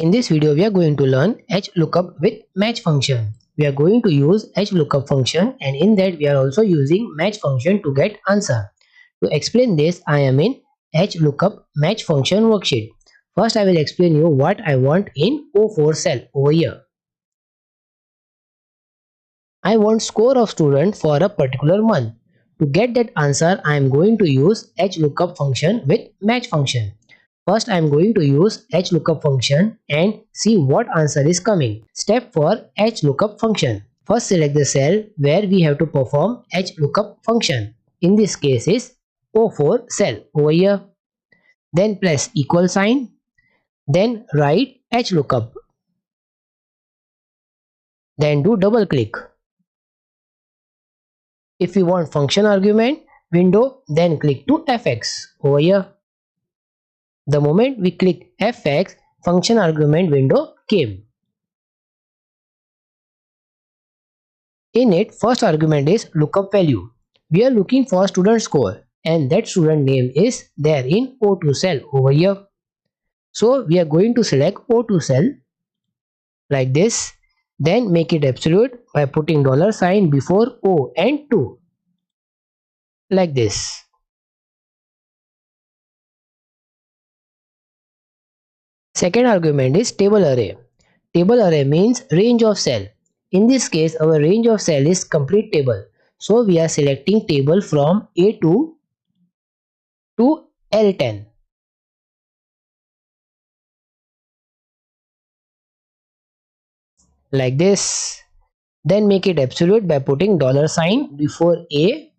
In this video, we are going to learn hLookup with match function. We are going to use hLookup function, and in that we are also using match function to get answer. To explain this, I am in hLookup match function worksheet. First, I will explain you what I want in O4 cell over here. I want score of student for a particular month. To get that answer, I am going to use hLookup function with match function. First, I am going to use hLookup function and see what answer is coming. Step for hLookup function. First, select the cell where we have to perform hLookup function. In this case is O4 cell over here. Then press equal sign. Then write hLookup. Then do double click. If you want function argument window, then click to fx over here. The moment we click fx, function argument window came. In it, first argument is lookup value. We are looking for student score and that student name is there in O2 cell over here. So we are going to select O2 cell like this. Then make it absolute by putting $sign before O and 2 like this. Second argument is table array. Table array means range of cell. In this case, our range of cell is complete table. So we are selecting table from A2 to L10. Like this. Then make it absolute by putting $sign before A,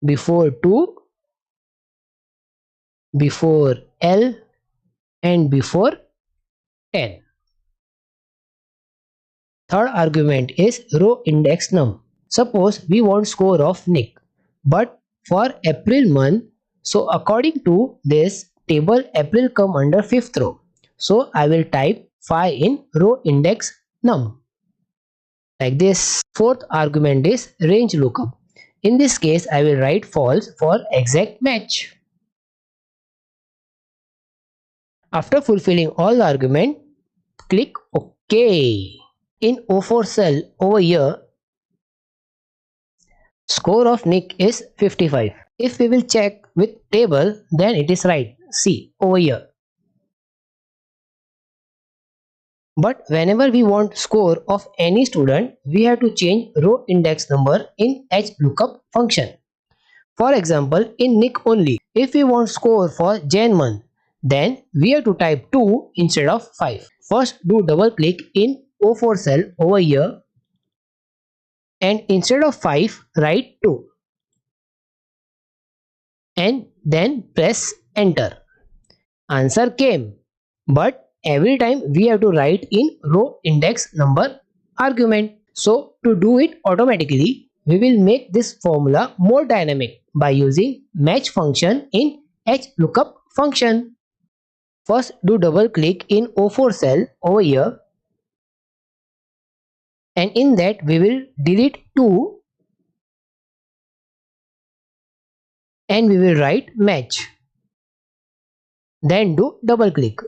before 2, before L, and before 10. Third argument is row index num. Suppose we want score of Nick, but for April month, so according to this table, April come under 5th row. So I will type 5 in row index num like this. Fourth argument is range lookup. In this case, I will write false for exact match. After fulfilling all the argument, click OK. In O4 cell over here, score of Nick is 55. If we will check with table, then it is right. See over here. But whenever we want score of any student, we have to change row index number in hLookup function. For example, in Nick only, if we want score for Jan month, then we have to type 2 instead of 5. First, do double click in O4 cell over here and instead of 5, write 2. And then press enter. Answer came. But every time we have to write in row index number argument. So to do it automatically, we will make this formula more dynamic by using match function in hLookup function. First, do double click in O4 cell over here, and in that we will delete 2 and we will write match. Then do double click.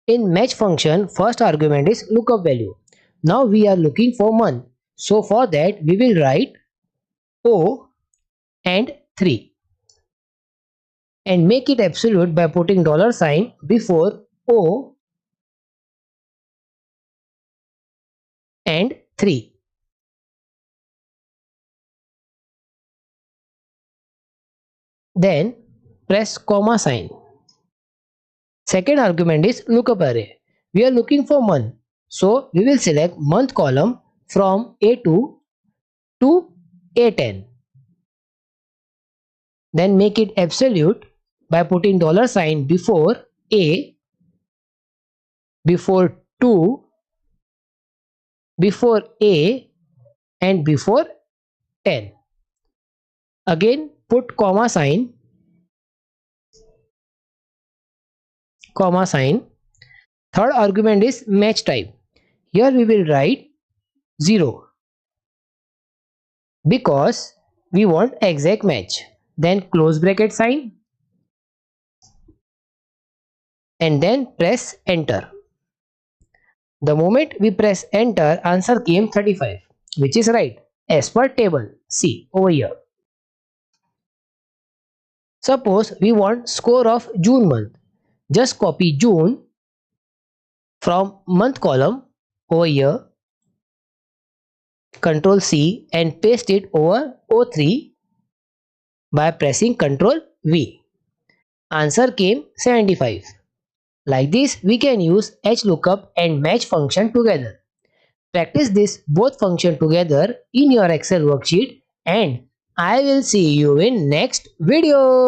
In match function, first argument is lookup value. Now we are looking for month. So for that we will write O and 3 and make it absolute by putting $sign before O and 3. Then press comma sign. Second argument is lookup array. We are looking for month. So we will select month column from A2 to A10. Then make it absolute by putting $sign before A, before 2, before A, and before 10. Again put comma sign. Third argument is match type. Here we will write 0 because we want exact match. Then close bracket sign. and then press enter. The moment we press enter, answer came 35, which is right as per table. See over here. Suppose we want score of June month. Just copy June from month column over here, Ctrl C and paste it over O3 by pressing Ctrl V. Answer came 75. Like this, we can use HLOOKUP and match function together. Practice this both function together in your Excel worksheet and I will see you in next video.